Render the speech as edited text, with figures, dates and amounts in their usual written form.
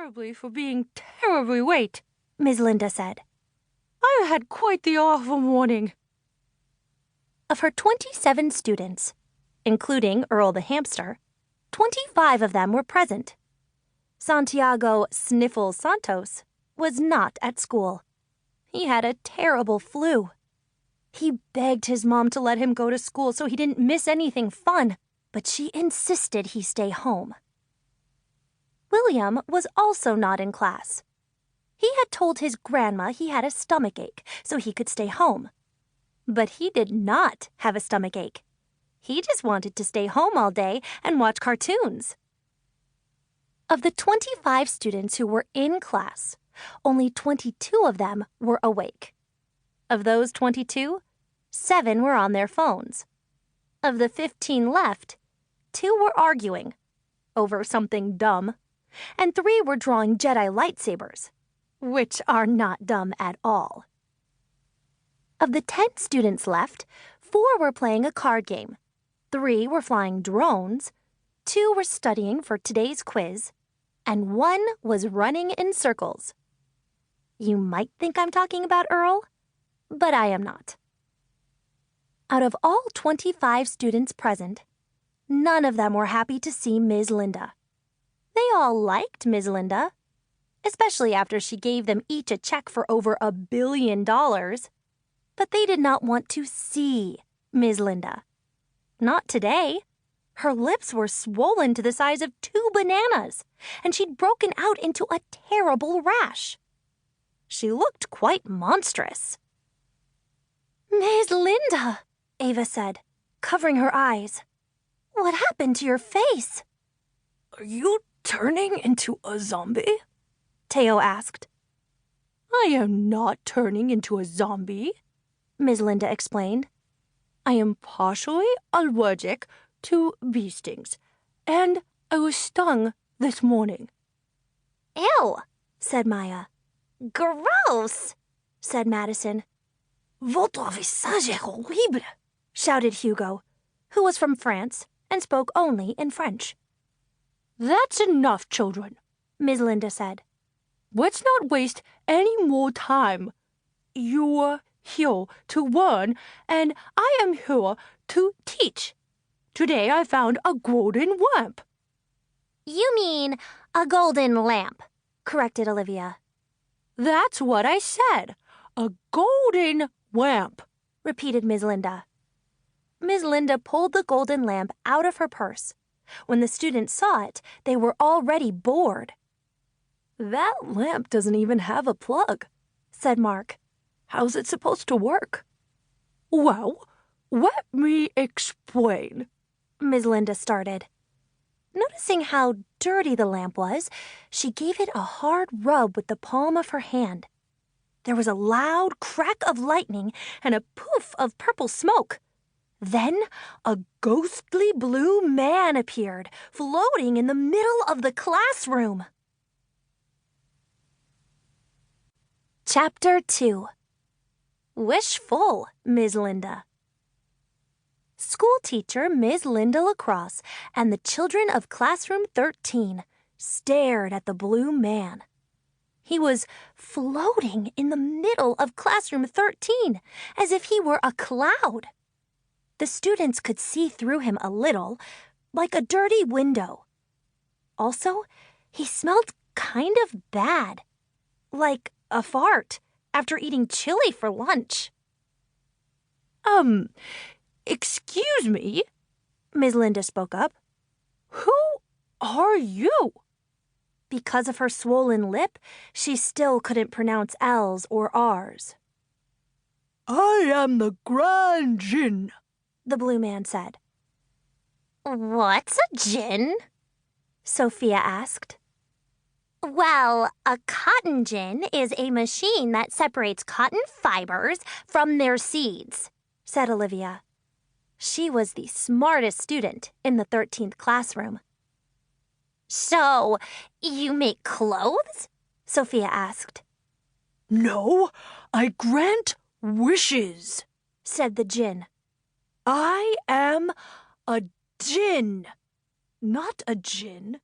terribly for being terribly late," Miss Linda said. "I had quite the awful morning." Of her 27 students, including Earl the hamster, 25 of them were present. Santiago Sniffles Santos was not at school. He had a terrible flu. He begged his mom to let him go to school so he didn't miss anything fun, but she insisted he stay home. William was also not in class. He had told his grandma he had a stomachache so he could stay home. But he did not have a stomachache. He just wanted to stay home all day and watch cartoons. Of the 25 students who were in class, only 22 of them were awake. Of those 22, 7 were on their phones. Of the 15 left, 2 were arguing over something dumb, and 3 were drawing Jedi lightsabers, which are not dumb at all. Of the 10 students left, 4 were playing a card game, 3 were flying drones, 2 were studying for today's quiz, and 1 was running in circles. You might think I'm talking about Earl, but I am not. Out of all 25 students present, none of them were happy to see Ms. Linda. They all liked Ms. Linda, especially after she gave them each a check for over $1 billion. But they did not want to see Ms. Linda. Not today. Her lips were swollen to the size of 2 bananas, and she'd broken out into a terrible rash. She looked quite monstrous. "Ms. Linda," Ava said, covering her eyes. "What happened to your face?" "Are you turning into a zombie?" Teo asked. "I am not turning into a zombie," Ms. Linda explained. "I am partially allergic to bee stings, and I was stung this morning." "Ew," said Maya. "Gross," said Madison. "Votre visage est horrible," shouted Hugo, who was from France and spoke only in French. "That's enough, children," Ms. Linda said. "Let's not waste any more time. You're here to learn, and I am here to teach. Today I found a golden lamp." "You mean a golden lamp," corrected Olivia. "That's what I said. A golden lamp," repeated Ms. Linda. Ms. Linda pulled the golden lamp out of her purse. When the students saw it, they were already bored. "That lamp doesn't even have a plug," said Mark. "How's it supposed to work?" "Well, let me explain," Ms. Linda started. Noticing how dirty the lamp was, she gave it a hard rub with the palm of her hand. There was a loud crack of lightning and a poof of purple smoke. Then a ghostly blue man appeared, floating in the middle of the classroom. Chapter 2. Wishful, Ms. Linda. School teacher Ms. Linda Lacrosse and the children of classroom 13 stared at the blue man. He was floating in the middle of classroom 13 as if he were a cloud. The students could see through him a little, like a dirty window. Also, he smelled kind of bad, like a fart after eating chili for lunch. Excuse me," Ms. Linda spoke up. "Who are you?" Because of her swollen lip, she still couldn't pronounce L's or R's. "I am the Grand Djinn," the blue man said. "What's a djinn?" Sophia asked. "Well, a cotton gin is a machine that separates cotton fibers from their seeds," said Olivia. She was the smartest student in the 13th classroom. "So, you make clothes?" Sophia asked. "No, I grant wishes," said the djinn. "I am a djinn, not a djinn."